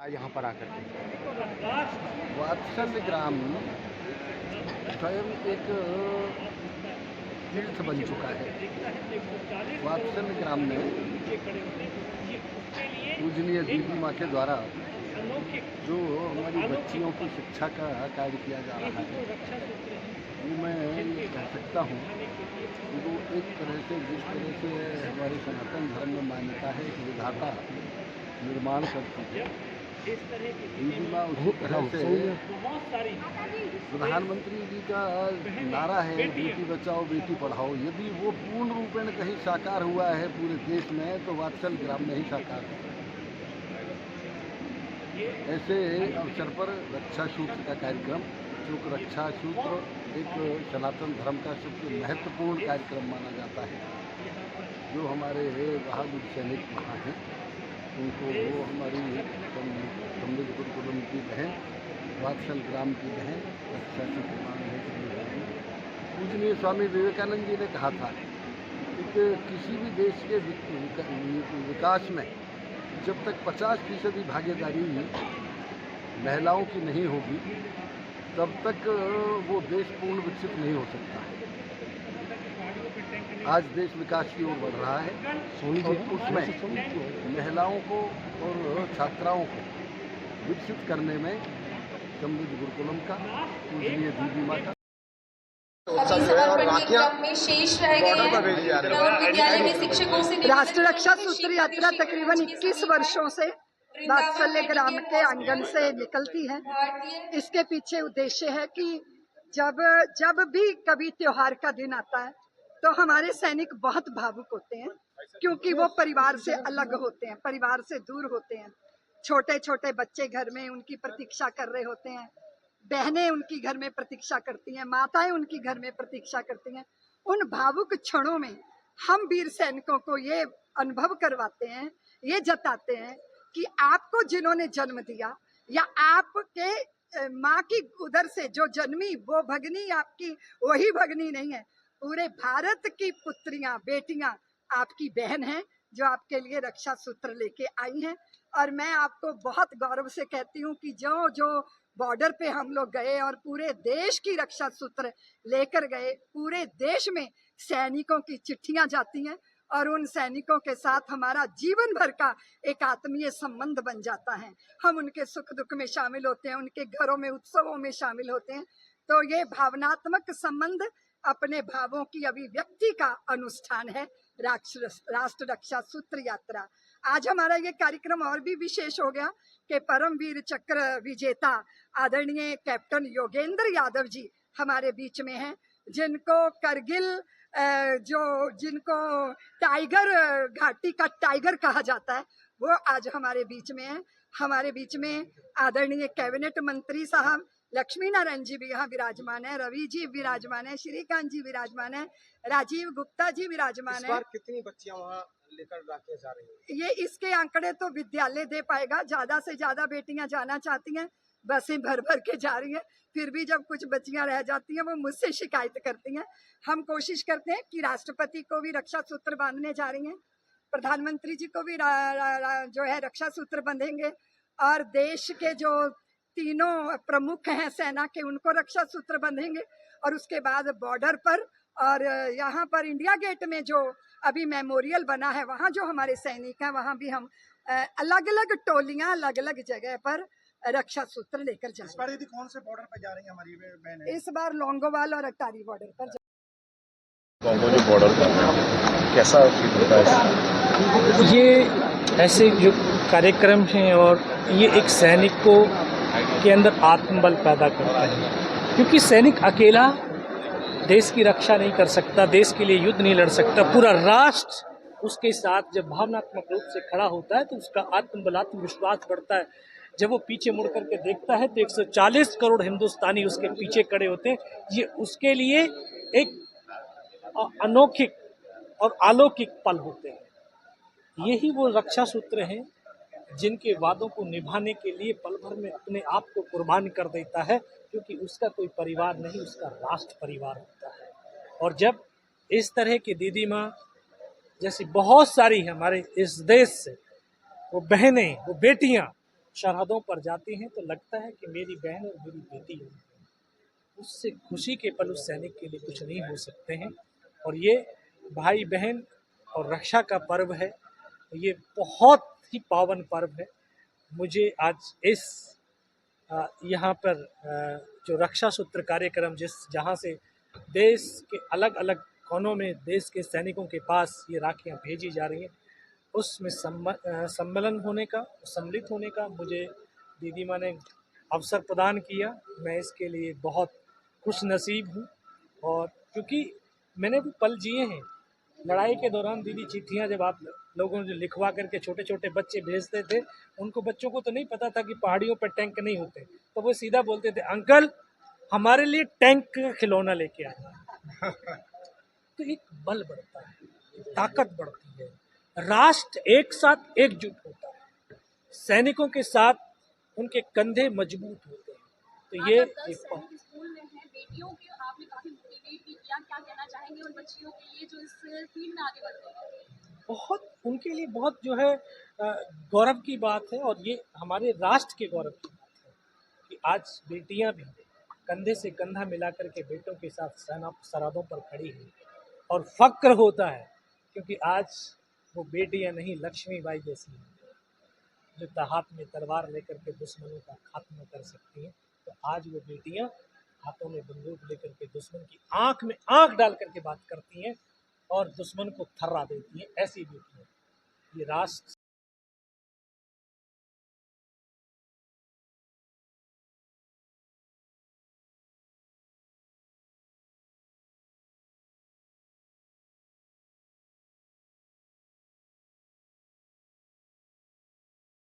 यहाँ पर आकर के वात्सल्य ग्राम स्वयं एक तीर्थ बन चुका है। वात्सल्य ग्राम में पूजनीय दीदी माँ के द्वारा जो हमारी बच्चियों की शिक्षा का कार्य किया जा रहा है, वो मैं ये कह सकता हूँ कि वो एक तरह से जिस तरह से हमारे सनातन धर्म में मान्यता है कि विधाता निर्माण करती है, दीदी माँ उसी तरह से प्रधानमंत्री जी का नारा है बेटी बचाओ बेटी पढ़ाओ, यदि वो पूर्ण रूपेण कहीं साकार हुआ है पूरे देश में तो वात्सल ग्राम में ही साकार है। ऐसे अवसर पर रक्षा सूत्र का कार्यक्रम, जो रक्षा सूत्र एक सनातन धर्म का सबसे महत्वपूर्ण कार्यक्रम माना जाता है, जो हमारे बहादुर सैनिक वहाँ हैं उनको वो हमारी समृद्ध गुरुकुलम की बहन, वात्सल ग्राम की बहन रक्षा सूत्र मान है। पूजनीय स्वामी विवेकानंद जी ने कहा था कि किसी भी देश के विकास में जब तक 50% भागीदारी महिलाओं की नहीं होगी तब तक वो देश पूर्ण विकसित नहीं हो सकता है। आज देश विकास की ओर बढ़ रहा है और उसमें महिलाओं को और छात्राओं को विकसित करने में समृद्ध गुरुकुलम का, पूजनीय दीदी माँ का में शेष रह गए विद्यालय में शिक्षकों से राष्ट्र रक्षा सूत्र यात्रा तकरीबन 21 वर्षों से वात्सल्य ग्राम के आंगन से निकलती है। इसके पीछे उद्देश्य है कि जब भी कभी त्योहार का दिन आता है तो हमारे सैनिक बहुत भावुक होते हैं, क्योंकि वो परिवार से अलग होते हैं, परिवार से दूर होते हैं। छोटे छोटे बच्चे घर में उनकी प्रतीक्षा कर रहे होते हैं, बहनें उनकी घर में प्रतीक्षा करती हैं, माताएं उनकी घर में प्रतीक्षा करती हैं। उन भावुक क्षणों में हम वीर सैनिकों को ये अनुभव करवाते हैं, ये जताते हैं कि आपको जिन्होंने जन्म दिया या आपके माँ की उदर से जो जन्मी वो भगनी आपकी वही भगनी नहीं है, पूरे भारत की पुत्रियां बेटियां आपकी बहन हैं जो आपके लिए रक्षा सूत्र लेके आई हैं। और मैं आपको बहुत गौरव से कहती हूँ कि जो बॉर्डर पे हम लोग गए और पूरे देश की रक्षा सूत्र लेकर गए, पूरे देश में सैनिकों की चिट्ठियां जाती हैं और उन सैनिकों के साथ हमारा जीवन भर का एक आत्मीय संबंध बन जाता है। हम उनके सुख दुख में शामिल होते हैं, उनके घरों में उत्सवों में शामिल होते हैं। तो ये भावनात्मक संबंध अपने भावों की अभिव्यक्ति का अनुष्ठान है राष्ट्र रक्षा सूत्र यात्रा। आज हमारा ये कार्यक्रम और भी विशेष हो गया कि परमवीर चक्र विजेता आदरणीय कैप्टन योगेंद्र यादव जी हमारे बीच में हैं, जिनको करगिल जिनको टाइगर घाटी का टाइगर कहा जाता है, वो आज हमारे बीच में है। हमारे बीच में आदरणीय कैबिनेट मंत्री साहब लक्ष्मी नारायण जी भी यहाँ विराजमान है, रवि जी विराजमान है, श्रीकांत जी विराजमान है, राजीव गुप्ता जी विराजमान है। इस बार कितनी बच्चियां वहाँ लेकर रखे जा रही हैं? ये इसके आंकड़े तो विद्यालय दे पाएगा, ज्यादा से ज्यादा बेटियां जाना चाहती हैं, बसें भर भर के जा रही हैं, फिर भी जब कुछ बच्चियां रह जाती हैं वो मुझसे शिकायत करती हैं। हम कोशिश करते हैं कि राष्ट्रपति को भी रक्षा सूत्र बांधने जा रही हैं, प्रधानमंत्री जी को भी जो है रक्षा सूत्र बंधेंगे, और देश के जो तीनों प्रमुख हैं सेना के उनको रक्षा सूत्र बंधेंगे। और उसके बाद बॉर्डर पर और यहाँ पर इंडिया गेट में जो अभी मेमोरियल बना है वहाँ जो हमारे सैनिक हैं वहाँ भी हम अलग अलग टोलियां अलग अलग जगह पर रक्षा सूत्र लेकर जाएंगे। इस बार यदि कौन से बॉर्डर पर जा रही है हमारी बहनें? इस बार लोंगोवाल और अटारी बॉर्डर पर बॉर्डर पर कैसा फील होता है? ये ऐसे जो कार्यक्रम हैं और ये एक सैनिक को के अंदर आत्मबल पैदा करता है, क्योंकि सैनिक अकेला देश की रक्षा नहीं कर सकता, देश के लिए युद्ध नहीं लड़ सकता। पूरा राष्ट्र उसके साथ जब भावनात्मक रूप से खड़ा होता है तो उसका आत्मबल आत्मविश्वास बढ़ता है। जब वो पीछे मुड़ करके देखता है तो 140 करोड़ हिंदुस्तानी उसके पीछे खड़े होते हैं। ये उसके लिए एक अनौखिक और अलौकिक पल होते हैं। यही वो रक्षा सूत्र हैं जिनके वादों को निभाने के लिए पल भर में अपने आप को कुर्बान कर देता है, क्योंकि उसका कोई परिवार नहीं, उसका राष्ट्र परिवार होता है। और जब इस तरह की दीदी माँ जैसी बहुत सारी हमारे इस देश से वो बहनें, वो बेटियाँ सरहदों पर जाती हैं तो लगता है कि मेरी बहन और मेरी बेटी है। उससे खुशी के पल उस सैनिक के लिए कुछ नहीं हो सकते हैं। और ये भाई बहन और रक्षा का पर्व है, ये बहुत ही पावन पर्व है। मुझे आज इस यहाँ पर जो रक्षा सूत्र कार्यक्रम जहाँ से देश के अलग अलग कोनों में देश के सैनिकों के पास ये राखियाँ भेजी जा रही हैं, उसमें सम्मेलन होने का, सम्मिलित होने का मुझे दीदी माँ ने अवसर प्रदान किया। मैं इसके लिए बहुत खुश नसीब हूँ। और क्योंकि मैंने भी पल जिए हैं लड़ाई के दौरान। दीदी चिट्ठियाँ जब आप लोगों ने लिखवा करके छोटे छोटे बच्चे भेजते थे, उनको बच्चों को तो नहीं पता था कि पहाड़ियों पर टैंक नहीं होते, तो वो सीधा बोलते थे अंकल हमारे लिए टैंक का खिलौना लेके आए। तो एक बल बढ़ता है, ताकत बढ़ती है, राष्ट्र एक साथ एकजुट होता है, सैनिकों के साथ उनके कंधे मजबूत होते हैं। तो ये एक स्कूल में है बेटियों के आपने काफी मोटिवेट भी किया, क्या कहना चाहेंगे उन बच्चियों के लिए जो इस फील्ड में आगे बढ़ रही हैं? बहुत उनके लिए बहुत जो है गौरव की बात है। और ये हमारे राष्ट्र के गौरव की बात है कि आज बेटियां भी कंधे से कंधा मिलाकर के बेटों के साथ सरहदों पर खड़ी हैं। और फक्र होता है क्योंकि आज वो बेटियां नहीं लक्ष्मीबाई जैसी हैं जो हाथ में तलवार लेकर के दुश्मनों का खात्मा कर सकती हैं। तो आज वो बेटियां हाथों में बंदूक लेकर के दुश्मन की आंख में आंख डाल करके बात करती हैं और दुश्मन को थर्रा देती हैं। ऐसी बेटियां, ये राष्ट्र